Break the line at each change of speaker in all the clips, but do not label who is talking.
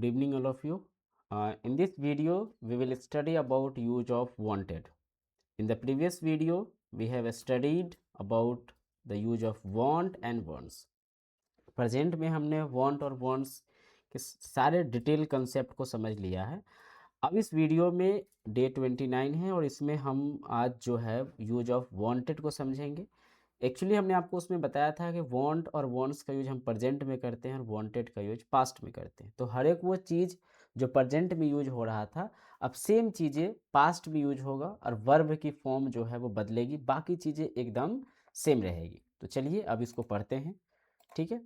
Good evening, all of you. In this video, we will study about use of wanted. In the previous video, we have studied about the use of want and wants. Present में हमने want और wants के सारे detail concept को समझ लिया है। अब इस वीडियो में डे 29 है और इसमें हम आज जो है यूज ऑफ वांटेड को समझेंगे। एक्चुअली हमने आपको उसमें बताया था कि वांट और वांट्स का यूज हम प्रेजेंट में करते हैं और वांटेड का यूज पास्ट में करते हैं। तो हर एक वो चीज़ जो प्रेजेंट में यूज हो रहा था अब सेम चीज़ें पास्ट में यूज होगा और वर्ब की फॉर्म जो है वो बदलेगी, बाकी चीज़ें एकदम सेम रहेगी। तो चलिए अब इसको पढ़ते हैं। ठीक है,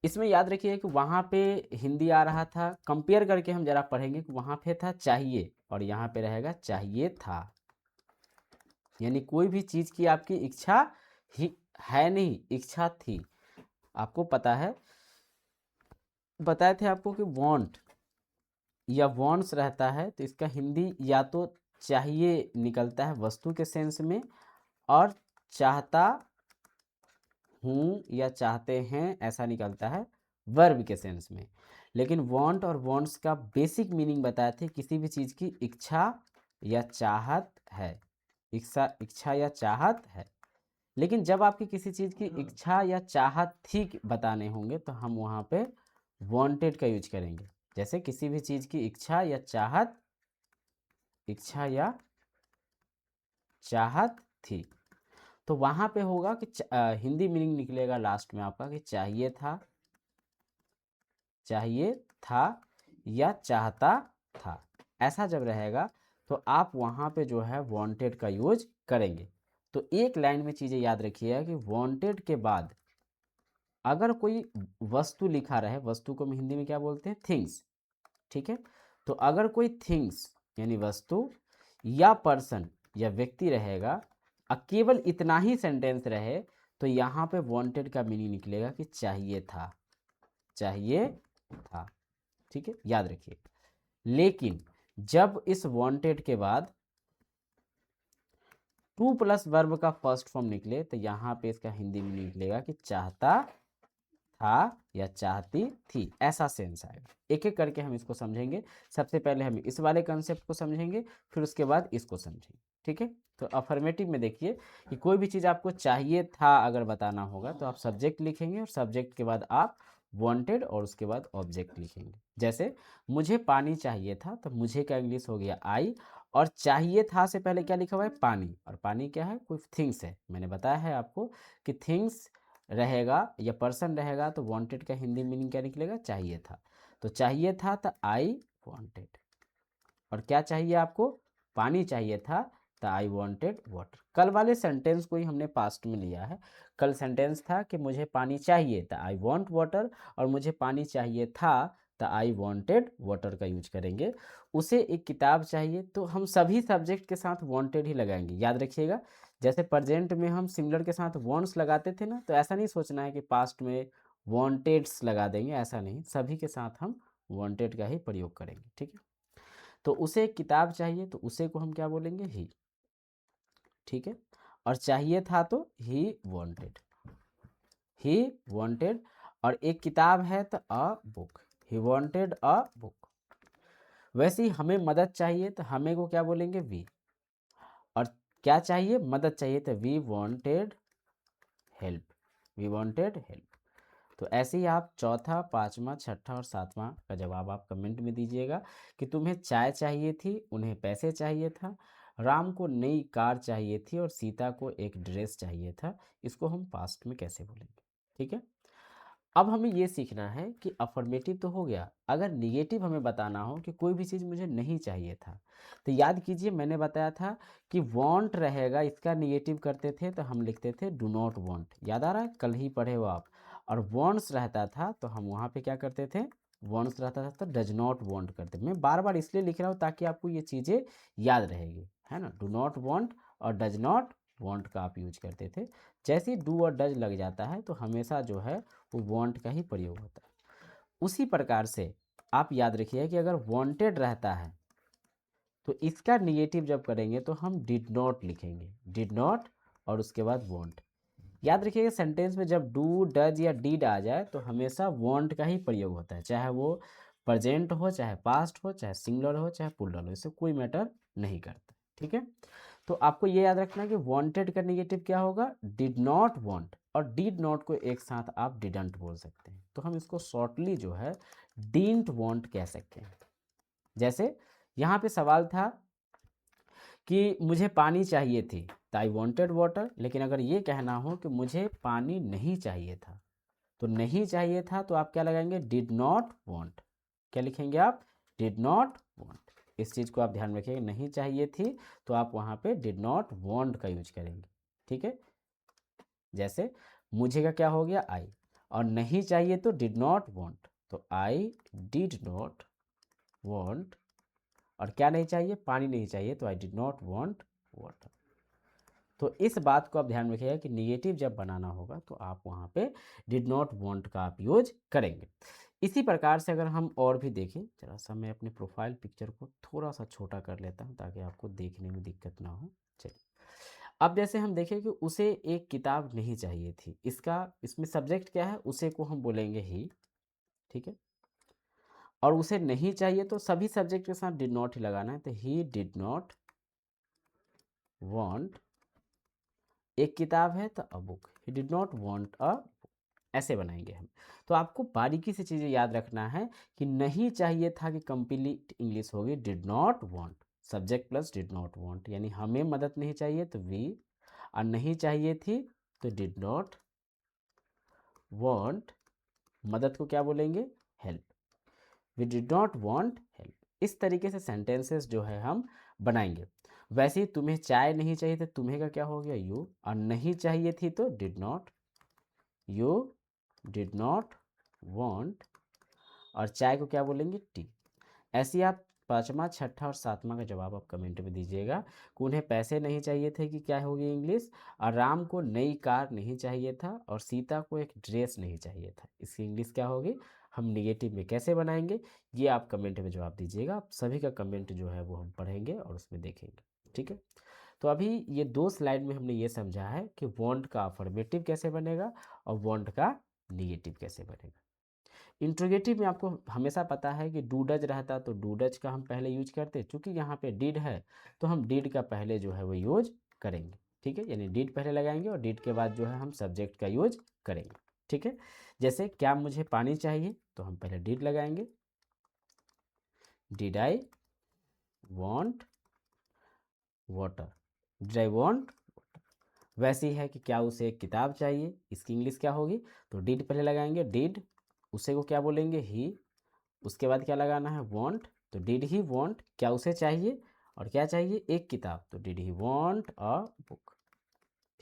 इसमें याद रखिए कि वहाँ पे हिंदी आ रहा था, कंपेयर करके हम जरा पढ़ेंगे कि वहाँ पे था चाहिए और यहाँ पे रहेगा चाहिए था। यानी कोई भी चीज़ की आपकी इच्छा ही है नहीं, इच्छा थी। आपको पता है, बताए थे आपको कि वांट या वांट्स रहता है तो इसका हिंदी या तो चाहिए निकलता है वस्तु के सेंस में, और चाहता हूँ या चाहते हैं ऐसा निकलता है वर्ब के सेंस में। लेकिन वांट और वांट्स का बेसिक मीनिंग बताए थे किसी भी चीज़ की इच्छा या चाहत है, इच्छा या चाहत है। लेकिन जब आपकी किसी चीज़ की इच्छा या चाहत थी बताने होंगे तो हम वहाँ पे वांटेड का यूज करेंगे। जैसे किसी भी चीज़ की इच्छा या चाहत थी तो वहाँ पे होगा कि हिंदी मीनिंग निकलेगा लास्ट में आपका कि चाहिए था या चाहता था। ऐसा जब रहेगा तो आप वहाँ पे जो है वांटेड का यूज करेंगे। तो एक लाइन में चीज़ें याद रखिएगा कि वांटेड के बाद अगर कोई वस्तु लिखा रहे, वस्तु को हम हिंदी में क्या बोलते हैं, थिंग्स। ठीक है, तो अगर कोई थिंग्स यानी वस्तु या पर्सन या व्यक्ति रहेगा और केवल इतना ही सेंटेंस रहे तो यहाँ पे वांटेड का मीनिंग निकलेगा कि चाहिए था, चाहिए था। ठीक है, याद रखिए। लेकिन जब इस वांटेड के बाद टू प्लस वर्ब का फर्स्ट फॉर्म निकले तो यहाँ पे इसका हिंदी में निकलेगा कि चाहता था या चाहती थी, ऐसा सेंस आएगा। एक एक करके हम इसको समझेंगे। सबसे पहले हम इस वाले कंसेप्ट को समझेंगे, फिर उसके बाद इसको समझेंगे। ठीक है, तो अफर्मेटिव में देखिए कि कोई भी चीज़ आपको चाहिए था अगर बताना होगा तो आप सब्जेक्ट लिखेंगे और सब्जेक्ट के बाद आप वांटेड और उसके बाद ऑब्जेक्ट लिखेंगे। जैसे मुझे पानी चाहिए था तो मुझे का इंग्लिश हो गया आई, और चाहिए था से पहले क्या लिखा हुआ है, पानी। और पानी क्या है, कोई थिंग्स है। मैंने बताया है आपको कि थिंग्स रहेगा या पर्सन रहेगा तो वांटेड का हिंदी मीनिंग क्या निकलेगा, चाहिए था। तो चाहिए था तो आई वांटेड। और क्या चाहिए आपको, पानी चाहिए था तो आई वांटेड वाटर। कल वाले सेंटेंस को ही हमने पास्ट में लिया है। कल सेंटेंस था कि मुझे पानी चाहिए तो आई वांट वाटर, और मुझे पानी चाहिए था तो आई वांटेड वाटर का यूज करेंगे। उसे एक किताब चाहिए तो हम सभी सब्जेक्ट के साथ वांटेड ही लगाएंगे, याद रखिएगा। जैसे प्रेजेंट में हम सिंगुलर के साथ वांट्स लगाते थे ना, तो ऐसा नहीं सोचना है कि पास्ट में वांटेड्स लगा देंगे, ऐसा नहीं, सभी के साथ हम वांटेड का ही प्रयोग करेंगे। ठीक है, तो उसे एक किताब चाहिए तो उसे को हम क्या बोलेंगे, ही। ठीक है, और चाहिए था तो ही वांटेड। और एक किताब है तो a book, he wanted a book. वैसे ही हमें मदद चाहिए तो हमें को क्या बोलेंगे, वी। और क्या चाहिए, मदद चाहिए तो वी वांटेड हेल्प। तो ऐसे ही आप चौथा, पांचवा, छठा और सातवां का जवाब आप कमेंट में दीजिएगा कि तुम्हें चाय चाहिए थी, उन्हें पैसे चाहिए था, राम को नई कार चाहिए थी और सीता को एक ड्रेस चाहिए था। इसको हम पास्ट में कैसे बोलेंगे। ठीक है, अब हमें ये सीखना है कि अफर्मेटिव तो हो गया, अगर निगेटिव हमें बताना हो कि कोई भी चीज़ मुझे नहीं चाहिए था तो याद कीजिए मैंने बताया था कि वांट रहेगा, इसका निगेटिव करते थे तो हम लिखते थे डू नॉट वांट। याद आ रहा है, कल ही पढ़े हो आप। और वांट्स रहता था तो हम वहाँ पे क्या करते थे, वांट्स रहता था तो डज नॉट वांट करते। मैं बार बार इसलिए लिख रहा हूँ ताकि आपको ये चीज़ें याद रहेगी, है ना। डू नॉट वांट और डज नॉट वांट का आप यूज करते थे। जैसे ही डू और डज लग जाता है तो हमेशा जो है वो वांट का ही प्रयोग होता है। उसी प्रकार से आप याद रखिए कि अगर वांटेड रहता है तो इसका निगेटिव जब करेंगे तो हम डिड नॉट लिखेंगे, डिड नॉट और उसके बाद वांट। याद रखिएगा सेंटेंस में जब डू, डज या डिड आ जाए तो हमेशा वांट का ही प्रयोग होता है, चाहे वो प्रेजेंट हो चाहे पास्ट हो चाहे सिंगुलर हो चाहे प्लूरल हो, इससे कोई मैटर नहीं करता। ठीक है, तो आपको ये याद रखना है कि वांटेड का नेगेटिव क्या होगा, डिड नॉट वांट, और डिड नॉट को एक साथ आप डिडंट बोल सकते हैं, तो हम इसको शॉर्टली जो है डिडंट वांट कह सकते हैं। जैसे यहाँ पे सवाल था कि मुझे पानी चाहिए थी, तो आई वॉन्टेड वाटर, लेकिन अगर ये कहना हो कि मुझे पानी नहीं चाहिए था, तो नहीं चाहिए था तो आप क्या लगाएंगे, डिड नॉट वांट। क्या लिखेंगे आप, डिड नॉट वांट। इस चीज़ को आप ध्यान रखिएगा, नहीं चाहिए थी तो आप वहाँ पे डिड नॉट वांट का यूज करेंगे। ठीक है, जैसे मुझे का क्या हो गया, आई, और नहीं चाहिए तो डिड नॉट वांट, तो आई डिड नॉट वांट, और क्या नहीं चाहिए, पानी नहीं चाहिए, तो आई डिड नॉट वांट वाटर। तो इस बात को आप ध्यान में रखिएगा कि निगेटिव जब बनाना होगा तो आप वहाँ पे डिड नॉट वांट का आप यूज करेंगे। इसी प्रकार से अगर हम और भी देखें, जरा सा मैं अपने प्रोफाइल पिक्चर को थोड़ा सा छोटा कर लेता हूँ ताकि आपको देखने में दिक्कत ना हो। चलिए, अब जैसे हम देखें कि उसे एक किताब नहीं चाहिए थी, इसमें सब्जेक्ट क्या है, उसे को हम बोलेंगे ही। ठीक है, और उसे नहीं चाहिए तो सभी सब्जेक्ट के साथ डिड नॉट ही लगाना है, तो ही डिड नॉट वांट एक किताब है तो a book, he did not want a, ऐसे बनाएंगे हम। तो आपको बारीकी से चीज़ें याद रखना है कि नहीं चाहिए था कि कंप्लीट इंग्लिश होगी did not want, subject plus did not want, यानी हमें मदद नहीं चाहिए तो वी, और नहीं चाहिए थी तो डिड नॉट वांट, मदद को क्या बोलेंगे, help, we did not want help. इस तरीके से सेंटेंसेस जो है हम बनाएंगे। वैसे ही तुम्हें चाय नहीं चाहिए तो तुम्हें का क्या हो गया, यू, और नहीं चाहिए थी तो did not, you did not want, और चाय को क्या बोलेंगे, टी। ऐसे ही आप पाँचवा छठा और सातवां का जवाब आप कमेंट में दीजिएगा कि उन्हें पैसे नहीं चाहिए थे कि क्या होगी इंग्लिश, और राम को नई कार नहीं चाहिए था, और सीता को एक ड्रेस नहीं चाहिए था, इसकी इंग्लिश क्या होगी, हम निगेटिव में कैसे बनाएंगे, ये आप कमेंट में जवाब दीजिएगा। आप सभी का कमेंट जो है वो हम पढ़ेंगे और उसमें देखेंगे। ठीक है, तो अभी ये 2 स्लाइड में हमने ये समझा है कि वांट का अफर्मेटिव कैसे बनेगा और वांट का निगेटिव कैसे बनेगा। इंट्रोगेटिव में आपको हमेशा पता है कि डू डज रहता तो डू डज का हम पहले यूज करते, चूंकि यहाँ पे डिड है तो हम डिड का पहले जो है वो यूज करेंगे। ठीक है, यानी डिड पहले लगाएंगे और डिड के बाद जो है हम सब्जेक्ट का यूज करेंगे। ठीक है, जैसे क्या मुझे पानी चाहिए तो हम पहले डिड लगाएंगे, did I want water, did I want. वैसे ही है कि क्या उसे एक किताब चाहिए, इसकी इंग्लिश क्या होगी, तो डिड पहले लगाएंगे, डिड, उसे को क्या बोलेंगे, ही, उसके बाद क्या लगाना है, वांट, तो डिड ही वांट, क्या उसे चाहिए, और क्या चाहिए, एक किताब, तो did he want a book.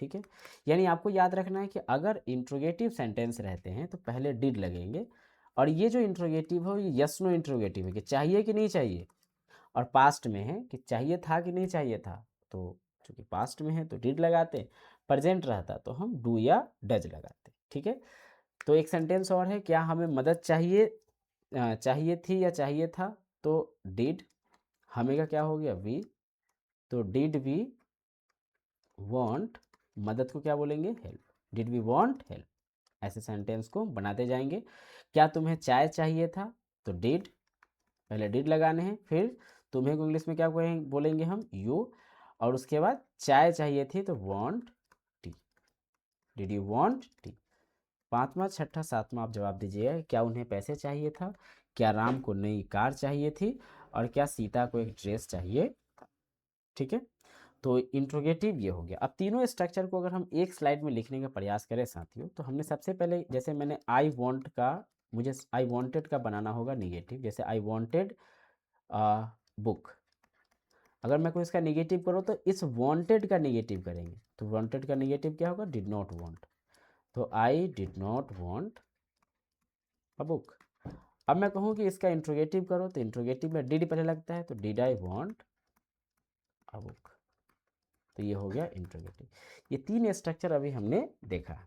ठीक है, यानी आपको याद रखना है कि अगर इंट्रोगेटिव सेंटेंस रहते हैं तो पहले डिड लगेंगे, और ये जो इंट्रोगेटिव हो ये यस नो इंट्रोगेटिव है कि चाहिए कि नहीं चाहिए, और पास्ट में है कि चाहिए था कि नहीं चाहिए था, तो चूंकि पास्ट में है तो डिड लगाते, प्रेजेंट रहता तो हम डू या डज लगाते। ठीक है, तो एक सेंटेंस और है, क्या हमें मदद चाहिए, चाहिए थी या चाहिए था, तो डिड, हमें का क्या हो गया, वी, तो डिड वी वांट, मदद को क्या बोलेंगे, help, did we want help. ऐसे सेंटेंस को बनाते जाएंगे। क्या तुम्हें चाय चाहिए था, तो डिड, पहले डिड लगाने हैं, फिर तुम्हें को इंग्लिश में क्या बोलेंगे हम, यू, और उसके बाद चाय चाहिए थी तो want T, did you want T. पाँचवा छठा सातवां आप जवाब दीजिएगा, क्या उन्हें पैसे चाहिए था, क्या राम को नई कार चाहिए थी, और क्या सीता को एक ड्रेस चाहिए था। ठीक है, तो इंट्रोगेटिव ये हो गया। अब तीनों स्ट्रक्चर को अगर हम एक स्लाइड में लिखने का प्रयास करें साथियों, तो हमने सबसे पहले, जैसे मैंने आई वॉन्ट का, मुझे आई वॉन्टेड का बनाना होगा निगेटिव, जैसे आई वॉन्टेड बुक। अगर मैं कोई इसका निगेटिव करूँ तो इस वॉन्टेड का निगेटिव करेंगे, तो वॉन्टेड का निगेटिव क्या होगा, डिड नॉट वॉन्ट, तो आई did not want a book. अब मैं कहूँ कि इसका इंट्रोगेटिव करो, तो इंट्रोगेटिव में डिड पहले लगता है, तो did I want a book, तो ये हो गया इंट्रोगेटिव। ये तीन स्ट्रक्चर अभी हमने देखा।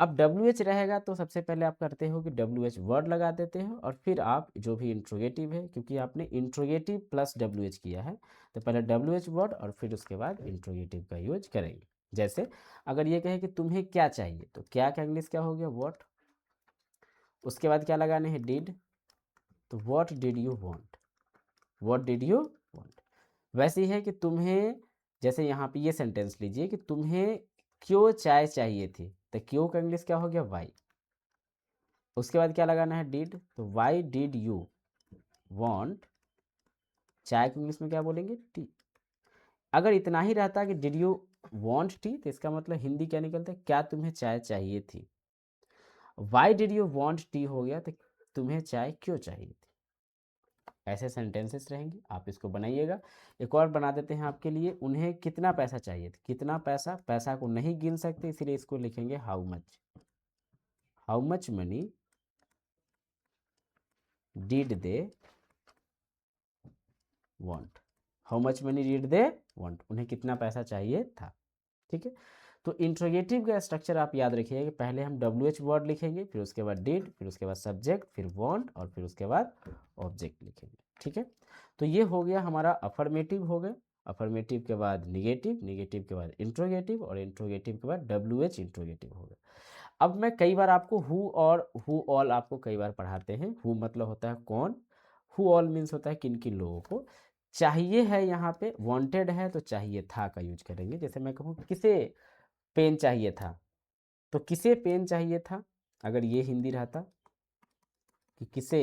अब डब्ल्यू एच रहेगा तो सबसे पहले आप करते हो कि डब्ल्यू एच वर्ड लगा देते हो, और फिर आप जो भी इंट्रोगेटिव है, क्योंकि आपने इंट्रोगेटिव प्लस डब्ल्यू एच किया है, तो पहले डब्ल्यू एच वर्ड और फिर उसके बाद इंट्रोगेटिव का यूज करेंगे। जैसे अगर ये कहे कि तुम्हें क्या चाहिए, तो क्या का इंग्लिश क्या हो गया, व्हाट, उसके बाद क्या लगाने हैं, डिड, तो what did you want, what did you want. वैसे ही है कि तुम्हें, जैसे यहाँ पे ये सेंटेंस लीजिए कि तुम्हें क्यों चाय चाहिए थी, तो क्यों का इंग्लिश क्या हो गया, वाई। उसके बाद क्या लगाना है, डिड, तो वाई डिड यू वांट, चाय को इंग्लिश में क्या बोलेंगे, टी। अगर इतना ही रहता कि डिड यू वांट टी, तो इसका मतलब हिंदी क्या निकलता है, क्या तुम्हें चाय चाहिए थी। Y did you want T हो गया, तो तुम्हें चाय क्यों चाहिए थी। ऐसे सेंटेंसेस रहेंगे, आप इसको बनाइएगा। एक और बना देते हैं आपके लिए, उन्हें कितना पैसा चाहिए था, कितना पैसा, पैसा को नहीं गिन सकते इसलिए इसको लिखेंगे how much, how much money did they want, how much money did they want, उन्हें कितना पैसा चाहिए था। ठीक है, तो इंट्रोगेटिव का स्ट्रक्चर आप याद रखिएगा कि पहले हम WH वर्ड लिखेंगे, फिर उसके बाद डिड, फिर उसके बाद सब्जेक्ट, फिर वांट, और फिर उसके बाद ऑब्जेक्ट लिखेंगे। ठीक है, तो ये हो गया हमारा अफर्मेटिव हो गया, अफर्मेटिव के बाद निगेटिव, निगेटिव के बाद इंट्रोगेटिव, और इंट्रोगेटिव के बाद WH इंट्रोगेटिव हो गया। अब मैं कई बार आपको हु और हु ऑल आपको कई बार पढ़ाते हैं। हु मतलब होता है कौन, हु ऑल मीन्स होता है किन किन लोगों को चाहिए है। यहाँ पे वांटेड है तो चाहिए था का यूज करेंगे। जैसे मैं कहूँ किसे पेन चाहिए था, तो किसे पेन चाहिए था, अगर ये हिंदी रहता कि किसे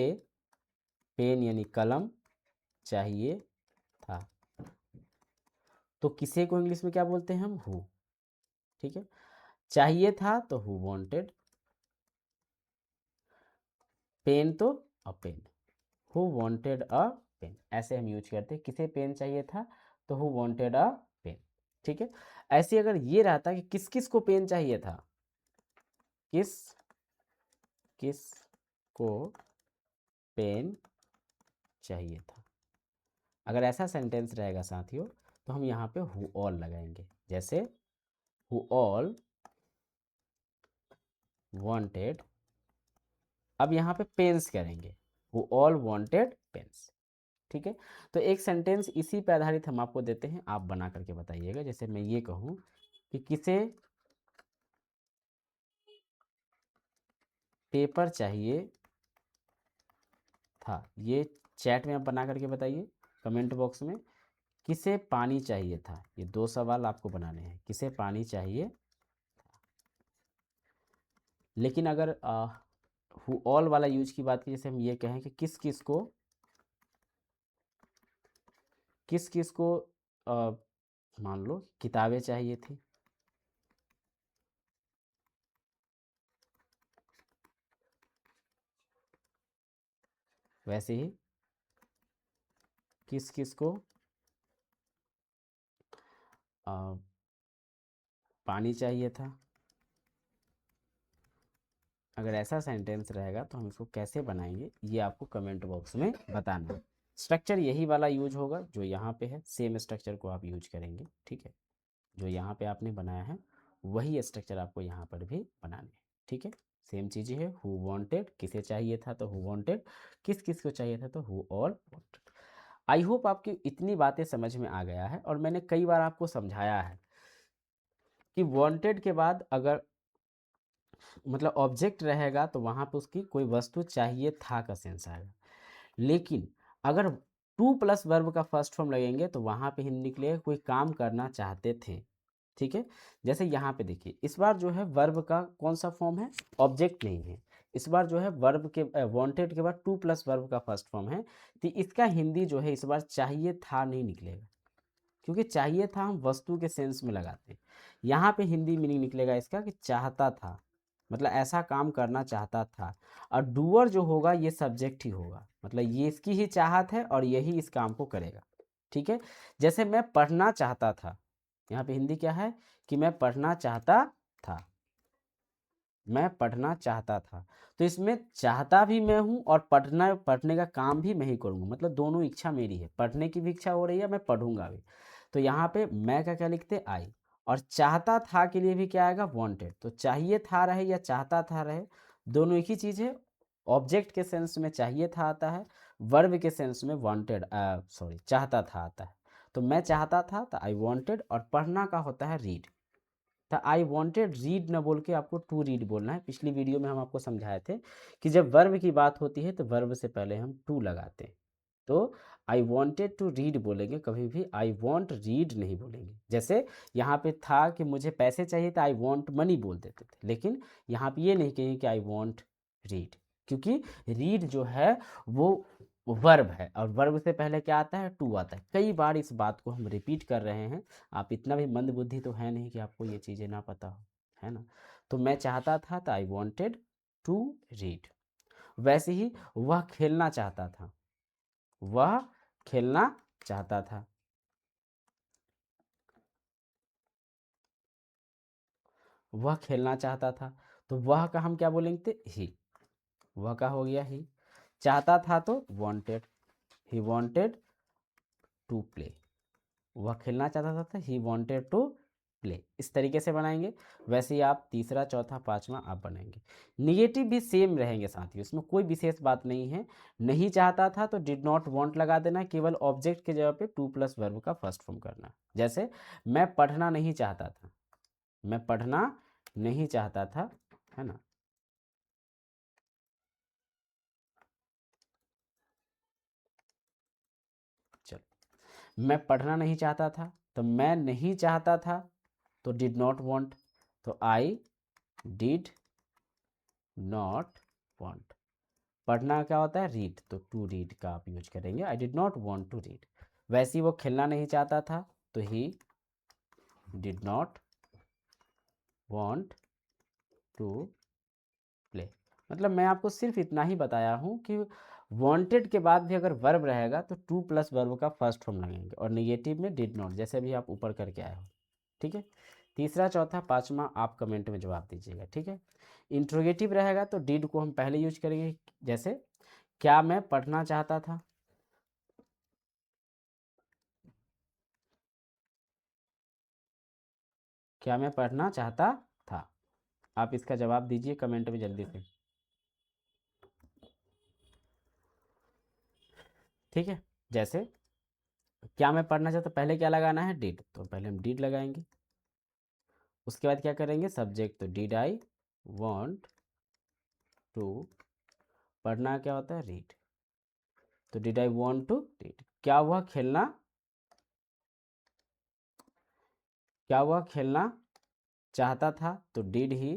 पेन यानी कलम चाहिए था, तो किसे को इंग्लिश में क्या बोलते हैं हम, हु। ठीक है, चाहिए था तो हु वांटेड, पेन तो a pen, who wanted a pen, ऐसे हम यूज करते हैं। किसे पेन चाहिए था तो हु वांटेड अ पेन। ठीक है, ऐसे अगर ये रहता कि किस किस को पेन चाहिए था, किस किस को पेन चाहिए था, अगर ऐसा सेंटेंस रहेगा साथियों, तो हम यहाँ पे हु ऑल लगाएंगे। जैसे हु ऑल वांटेड, अब यहाँ पे पेन्स करेंगे, हु ऑल वांटेड पेन्स। ठीक है, तो एक सेंटेंस इसी पे आधारित हम आपको देते हैं, आप बना करके बताइएगा। जैसे मैं ये कहूँ कि किसे पेपर चाहिए था, ये चैट में आप बना करके बताइए कमेंट बॉक्स में। किसे पानी चाहिए था, ये दो सवाल आपको बनाने हैं, किसे पानी चाहिए। लेकिन अगर हु ऑल वाला यूज की बात की, जैसे हम ये कहें कि किस किस को मान लो किताबें चाहिए थी, वैसे ही किस किस को अ, पानी चाहिए था। अगर ऐसा सेंटेंस रहेगा तो हम इसको कैसे बनाएंगे, ये आपको कमेंट बॉक्स में बताना है। स्ट्रक्चर यही वाला यूज होगा जो यहाँ पे है, सेम स्ट्रक्चर को आप यूज करेंगे। ठीक है, जो यहाँ पे आपने बनाया है वही स्ट्रक्चर आपको यहाँ पर भी बनाने हैं। ठीक है, सेम चीज़ें है, हु वांटेड, किसे चाहिए था तो हु वांटेड, किस किस को चाहिए था तो who all wanted. I hope आपकी इतनी बातें समझ में आ गया है, और मैंने कई बार आपको समझाया है कि वांटेड के बाद अगर मतलब ऑब्जेक्ट रहेगा तो वहाँ पे उसकी कोई वस्तु चाहिए था का सेंस आएगा। लेकिन अगर टू प्लस वर्ब का फर्स्ट फॉर्म लगेंगे तो वहाँ पे हिंदी निकलेगा कोई काम करना चाहते थे। ठीक है, जैसे यहाँ पे देखिए इस बार जो है वर्ब का कौन सा फॉर्म है, ऑब्जेक्ट नहीं है। इस बार जो है वर्ब के वांटेड के बाद टू प्लस वर्ब का फर्स्ट फॉर्म है, तो इसका हिंदी जो है इस बार चाहिए था नहीं निकलेगा, क्योंकि चाहिए था हम वस्तु के सेंस में लगाते हैं। यहाँ पे हिंदी मीनिंग निकलेगा इसका कि चाहता था, मतलब ऐसा काम करना चाहता था। और डूअर जो होगा ये सब्जेक्ट ही होगा, मतलब ये इसकी ही चाहत है और यही इस काम को करेगा। ठीक है, जैसे मैं पढ़ना चाहता था, यहाँ पे हिंदी क्या है कि मैं पढ़ना चाहता था, मैं पढ़ना चाहता था। तो इसमें चाहता भी मैं हूँ और पढ़ने का काम भी मैं ही करूँगा, मतलब दोनों इच्छा मेरी है, पढ़ने की भी इच्छा हो रही है, मैं पढ़ूंगा भी। तो यहाँ पे मैं का क्या लिखते, आई, और चाहता था के लिए भी क्या आएगा, वांटेड। तो चाहिए था रहे या चाहता था रहे, दोनों एक ही चीज़ है। ऑब्जेक्ट के सेंस में चाहिए था आता है, वर्ब के सेंस में वांटेड सॉरी चाहता था आता है। तो मैं चाहता था तो आई वांटेड, और पढ़ना का होता है रीड। तो आई वॉन्टेड रीड ना बोल के आपको टू रीड बोलना है। पिछली वीडियो में हम आपको समझाए थे कि जब वर्ब की बात होती है तो वर्ब से पहले हम टू लगाते हैं। तो आई वॉन्टेड टू रीड बोलेंगे, कभी भी आई वॉन्ट रीड नहीं बोलेंगे। जैसे यहाँ पे था कि मुझे पैसे चाहिए तो आई वॉन्ट मनी बोल देते थे, लेकिन यहाँ पे ये नहीं कहेंगे कि आई वॉन्ट रीड, क्योंकि रीड जो है वो वर्ब है और वर्ब से पहले क्या आता है, टू आता है। कई बार इस बात को हम रिपीट कर रहे हैं, आप इतना भी मंद बुद्धि तो है नहीं कि आपको ये चीज़ें ना पता हो, है ना। तो मैं चाहता था तो आई वॉन्टेड टू रीड। वैसे ही वह खेलना चाहता था, वह खेलना चाहता था, वह खेलना चाहता था। तो वह का हम क्या बोलेंगे, ही। वह का हो गया ही, चाहता था तो wanted, he wanted to play. वह खेलना चाहता था तो ही वांटेड टू प्ले। इस तरीके से बनाएंगे। वैसे ही आप तीसरा चौथा पांचवा आप बनाएंगे। निगेटिव भी सेम रहेंगे साथियों, इसमें कोई विशेष बात नहीं है। नहीं चाहता था तो डिड नॉट वांट लगा देना, केवल ऑब्जेक्ट के जगह पे टू प्लस वर्ब का फर्स्ट फॉर्म करना। जैसे मैं पढ़ना नहीं चाहता था, मैं पढ़ना नहीं चाहता था, है ना। चलो, मैं पढ़ना नहीं चाहता था, तो मैं नहीं चाहता था तो डिड नॉट वांट, तो आई डिड नॉट वांट। पढ़ना क्या होता है, रीड, तो टू रीड का आप यूज करेंगे, I did not want to read. वैसे ही वो खेलना नहीं चाहता था तो he did not want to play. मतलब मैं आपको सिर्फ इतना ही बताया हूँ कि वांटेड के बाद भी अगर वर्ब रहेगा तो टू प्लस वर्ब का फर्स्ट फॉर्म लगेंगे, और निगेटिव में डिड नॉट, जैसे भी आप ऊपर करके आए हो। ठीक है, तीसरा चौथा पांचवा आप कमेंट में जवाब दीजिएगा। ठीक है, इंट्रोगेटिव रहेगा तो डिड को हम पहले यूज करेंगे। जैसे क्या मैं पढ़ना चाहता था, क्या मैं पढ़ना चाहता था। आप इसका जवाब दीजिए कमेंट में जल्दी से। ठीक है, जैसे क्या मैं पढ़ना चाहता, पहले क्या लगाना है, डिड, तो पहले हम डिड लगाएंगे। उसके बाद क्या करेंगे, सब्जेक्ट, तो डिड आई वॉन्ट टू, पढ़ना क्या होता है, रीड, तो did I want to read. क्या वह खेलना, क्या वह खेलना चाहता था, तो did he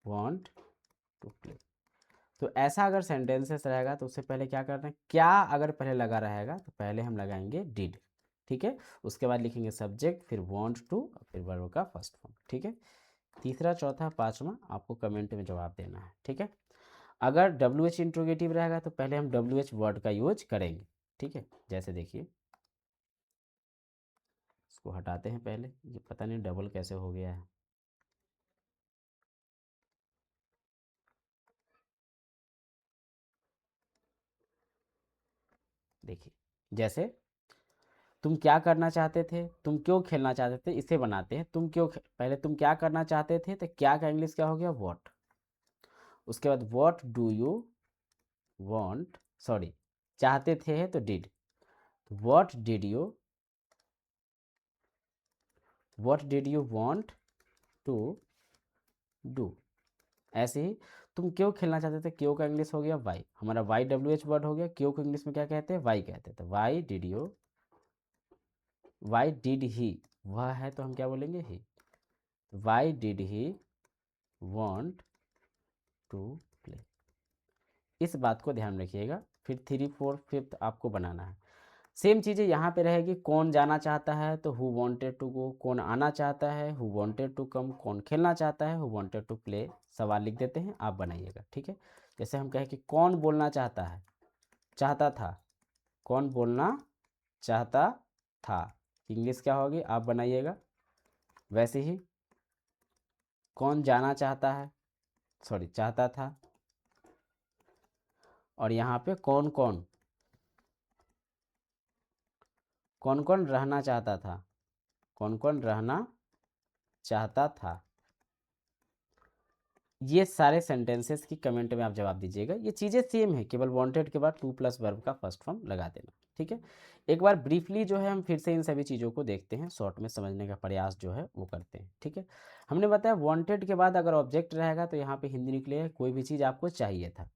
want to play. तो ऐसा अगर सेंटेंसेस रहेगा तो उससे पहले क्या करना है, क्या अगर पहले लगा रहेगा तो पहले हम लगाएंगे डिड। ठीक है, उसके बाद लिखेंगे सब्जेक्ट, फिर वांट टू, फिर वर्ब का फर्स्ट फॉर्म। ठीक है, तीसरा चौथा पांचवा आपको कमेंट में जवाब देना है। ठीक है, अगर डब्ल्यू एच इंट्रोगेटिव रहेगा तो पहले हम डब्ल्यू एच वर्ड का यूज करेंगे। ठीक है, जैसे देखिए, इसको हटाते हैं पहले, ये पता नहीं डबल कैसे हो गया है। देखिए, जैसे तुम क्या करना चाहते थे, तुम क्यों खेलना चाहते थे, इसे बनाते हैं। तुम क्यों पहले तुम क्या करना चाहते थे, तो क्या का इंग्लिश क्या हो गया, वॉट। उसके बाद what do you want, sorry, चाहते थे है तो did, what did you, what did you want to do. ऐसे ही तुम क्यों खेलना चाहते थे, क्यों का इंग्लिश हो गया वाई, हमारा वाई डब्ल्यू एच वर्ड हो गया। क्यों को इंग्लिश में क्या कहते हैं, वाई कहते हैं। तो why did you, why did he, वह है तो हम क्या बोलेंगे, he. Why did he want to play. इस बात को ध्यान रखिएगा। फिर थ्री फोर फिफ्थ आपको बनाना है। सेम चीज़ें यहाँ पे रहेगी। कौन जाना चाहता है तो हु वांटेड टू गो, कौन आना चाहता है हु वांटेड टू कम, कौन खेलना चाहता है हु वांटेड टू प्ले। सवाल लिख देते हैं, आप बनाइएगा। ठीक है, जैसे हम कहें कि कौन बोलना चाहता है, चाहता था, कौन बोलना चाहता था, इंग्लिश क्या होगी, आप बनाइएगा। वैसे ही कौन जाना चाहता है, सॉरी चाहता था, और यहाँ पे कौन कौन, कौन कौन रहना चाहता था, कौन कौन रहना चाहता था, ये सारे सेंटेंसेस की कमेंट में आप जवाब दीजिएगा। ये चीज़ें सेम है, केवल वांटेड के बाद टू प्लस वर्ब का फर्स्ट फॉर्म लगा देना, ठीक है। एक बार ब्रीफली जो है हम फिर से इन सभी चीज़ों को देखते हैं, शॉर्ट में समझने का प्रयास जो है वो करते हैं, ठीक है। हमने बताया वांटेड के बाद अगर ऑब्जेक्ट रहेगा तो यहाँ पे हिंदी निकलेगा कोई भी चीज़ आपको चाहिए था,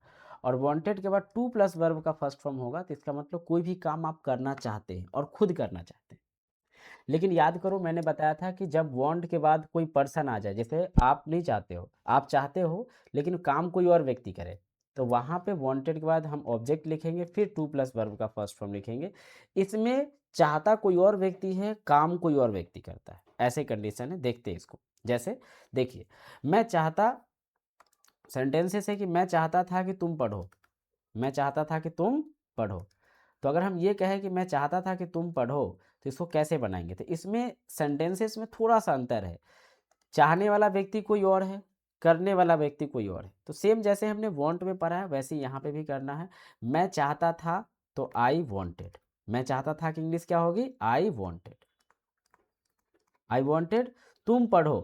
और वांटेड के बाद टू प्लस वर्ब का फर्स्ट फॉर्म होगा तो इसका मतलब कोई भी काम आप करना चाहते हैं और खुद करना चाहते हैं। लेकिन याद करो मैंने बताया था कि जब वांट के बाद कोई पर्सन आ जाए, जैसे आप नहीं चाहते हो, आप चाहते हो लेकिन काम कोई और व्यक्ति करे, तो वहाँ पे वांटेड के बाद हम ऑब्जेक्ट लिखेंगे, फिर टू प्लस वर्ब का फर्स्ट फॉर्म लिखेंगे। इसमें चाहता कोई और व्यक्ति है, काम कोई और व्यक्ति करता है, ऐसे कंडीशन है। देखते हैं इसको। जैसे देखिए, मैं चाहता, सेंटेंसेस है कि मैं चाहता था कि तुम पढ़ो, मैं चाहता था कि तुम पढ़ो। तो अगर हम ये कहें कि मैं चाहता था कि तुम पढ़ो, तो इसको कैसे बनाएंगे? तो इसमें सेंटेंसेस में थोड़ा सा अंतर है, चाहने वाला व्यक्ति कोई और है, करने वाला व्यक्ति कोई और है। तो सेम जैसे हमने वांट में पढ़ा है वैसे ही यहाँ पे भी करना है। मैं चाहता था तो आई वांटेड, मैं चाहता था कि इंग्लिश क्या होगी? I wanted, I wanted. तुम पढ़ो,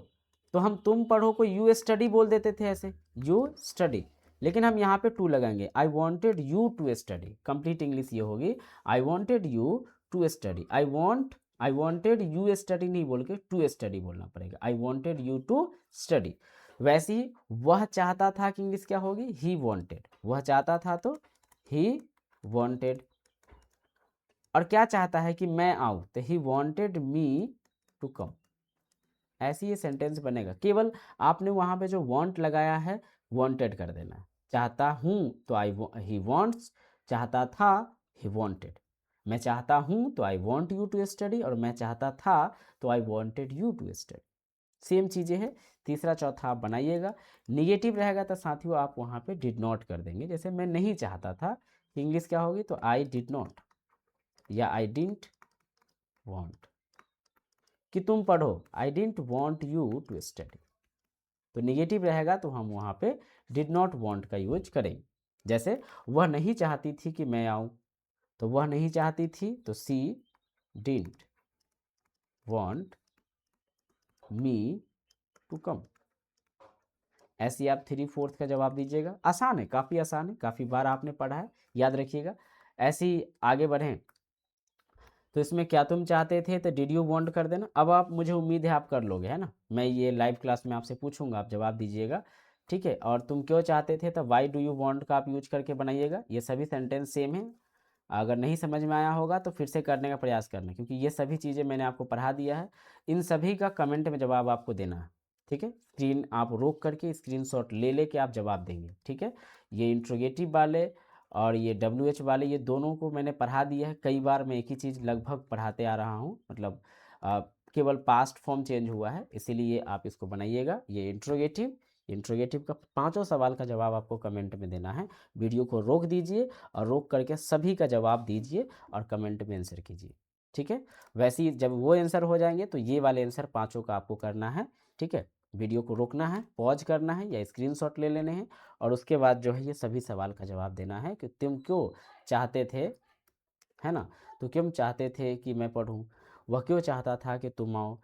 तो हम तुम पढ़ो को यू स्टडी बोल देते थे ऐसे, यू स्टडी, लेकिन हम यहाँ पे टू लगाएंगे, I wanted you to study. Complete English ये होगी, I wanted you to study. I wanted you study नहीं बोल के टू स्टडी बोलना पड़ेगा, I wanted you to study. वैसे ही वह चाहता था कि इंग्लिश क्या होगी? ही वॉन्टेड, वह चाहता था तो ही वॉन्टेड। और क्या चाहता है कि मैं आऊँ, तो ही वॉन्टेड मी टू कम। ऐसी ये सेंटेंस बनेगा, केवल आपने वहाँ पे जो वांट लगाया है वांटेड कर देना है। चाहता हूँ तो ही वांट्स, चाहता था ही वांटेड। मैं चाहता हूँ तो I want you to study, और मैं चाहता था तो I wanted you to study. Same चीज़ें हैं। तीसरा चौथा आप बनाइएगा। निगेटिव रहेगा तो साथियों आप वहाँ पे डिड नॉट कर देंगे। जैसे मैं नहीं चाहता था, इंग्लिश क्या होगी? तो आई डिड नॉट या आई डिडंट वांट। कि तुम पढ़ो, I didn't want you to study. तो निगेटिव रहेगा तो हम वहाँ पे डिड नॉट वांट का यूज करेंगे। जैसे वह नहीं चाहती थी कि मैं आऊँ, तो वह नहीं चाहती थी तो she didn't want me to come. ऐसे आप 3/4 का जवाब दीजिएगा। आसान है, काफ़ी आसान है, काफ़ी बार आपने पढ़ा है, याद रखिएगा। ऐसे ही आगे बढ़ें तो इसमें क्या तुम चाहते थे तो डिड यू वांट कर देना। अब आप, मुझे उम्मीद है आप कर लोगे, है ना। मैं ये लाइव क्लास में आपसे पूछूंगा, आप जवाब दीजिएगा, ठीक है। और तुम क्यों चाहते थे तो वाई डू यू वांट का आप यूज करके बनाइएगा। ये सभी सेंटेंस सेम है। अगर नहीं समझ में आया होगा तो फिर से करने का प्रयास करना, क्योंकि ये सभी चीज़ें मैंने आपको पढ़ा दिया है। इन सभी का कमेंट में जवाब आपको देना है, ठीक है। स्क्रीन आप रोक करके स्क्रीनशॉट ले लेके आप जवाब देंगे, ठीक है। ये इंट्रोगेटिव वाले और ये WH वाले, ये दोनों को मैंने पढ़ा दिया है कई बार। मैं एक ही चीज़ लगभग पढ़ाते आ रहा हूँ, मतलब केवल पास्ट फॉर्म चेंज हुआ है, इसीलिए आप इसको बनाइएगा। ये इंट्रोगेटिव का 5 सवाल का जवाब आपको कमेंट में देना है। वीडियो को रोक दीजिए और रोक करके सभी का जवाब दीजिए और कमेंट में आंसर कीजिए, ठीक है। वैसे ही जब वो आंसर हो जाएंगे तो ये वाले आंसर 5 का आपको करना है, ठीक है। वीडियो को रोकना है, पॉज करना है या स्क्रीनशॉट ले लेने हैं, और उसके बाद जो है ये सभी सवाल का जवाब देना है कि तुम क्यों चाहते थे, है ना। तो क्यों चाहते थे कि मैं पढ़ूं, वह क्यों चाहता था कि तुम आओ,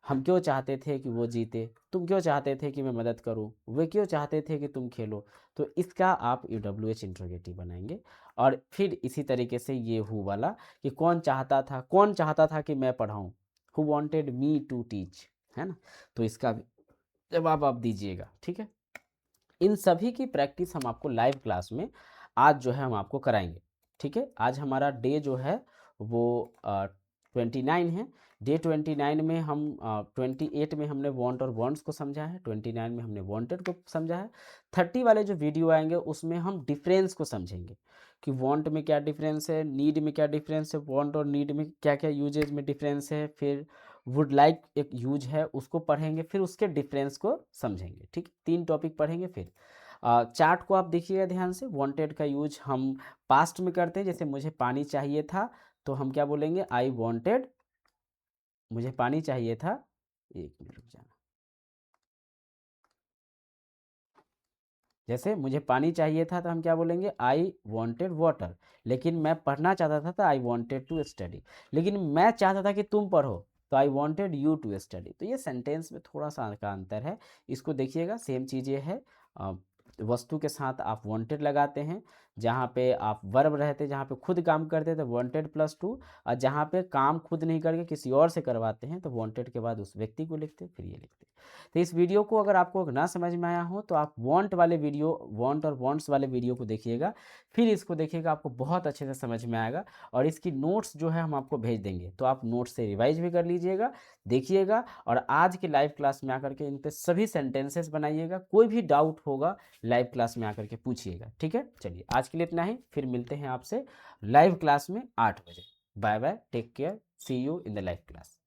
हम क्यों चाहते थे कि वो जीते, तुम क्यों चाहते थे कि मैं मदद करूं, वे क्यों चाहते थे कि तुम खेलो। तो इसका आप UWH इंट्रोगेटिव बनाएंगे। और फिर इसी तरीके से ये हु वाला, कि कौन चाहता था कि मैं पढ़ाऊं, who wanted me to teach, है ना। तो इसका भी जवाब आप दीजिएगा, ठीक है। इन सभी की प्रैक्टिस हम आपको लाइव क्लास में आज जो है हम आपको कराएंगे, ठीक है। आज हमारा डे जो है वो 29 है। डे 29 में हम 28 में हमने वांट और वांट्स को समझा है, 29 में हमने वांटेड को समझा है। 30 वाले जो वीडियो आएंगे उसमें हम डिफरेंस को समझेंगे कि वांट में क्या डिफरेंस है, नीड में क्या डिफरेंस है, वांट और नीड में क्या क्या यूजेज में डिफरेंस है, फिर वुड लाइक एक यूज है उसको पढ़ेंगे, फिर उसके डिफरेंस को समझेंगे, ठीक। 3 टॉपिक पढ़ेंगे। फिर चार्ट को आप देखिएगा ध्यान से। वांटेड का यूज हम पास्ट में करते हैं, जैसे मुझे पानी चाहिए था तो हम क्या बोलेंगे? आई वांटेड, मुझे पानी चाहिए था, 1 मिनट रुक जाना। जैसे मुझे पानी चाहिए था तो हम क्या बोलेंगे? I wanted water. लेकिन मैं पढ़ना चाहता था तो आई वांटेड टू स्टडी। लेकिन मैं चाहता था कि तुम पढ़ो तो I wanted you to study. तो ये सेंटेंस में थोड़ा सा का अंतर है, इसको देखिएगा। सेम चीज़ ये है, वस्तु के साथ आप वांटेड लगाते हैं। जहाँ पे आप वर्ब रहते, जहाँ पे खुद काम करते तो वांटेड प्लस टू, और जहाँ पे काम खुद नहीं करके किसी और से करवाते हैं तो वांटेड के बाद उस व्यक्ति को लिखते फिर ये लिखते। तो इस वीडियो को अगर आपको ना समझ में आया हो तो आप वांट वाले वीडियो, वांट और वांट्स वाले वीडियो को देखिएगा, फिर इसको देखिएगा, आपको बहुत अच्छे से समझ में आएगा। और इसकी नोट्स जो है हम आपको भेज देंगे, तो आप नोट्स से रिवाइज भी कर लीजिएगा, देखिएगा, और आज के लाइव क्लास में आकर के इन पे सभी सेंटेंसेस बनाइएगा। कोई भी डाउट होगा लाइव क्लास में आकर के पूछिएगा, ठीक है। चलिए आज के लिए इतना ही, फिर मिलते हैं आपसे लाइव क्लास में 8 बजे। Bye bye, take care, see you in the live class.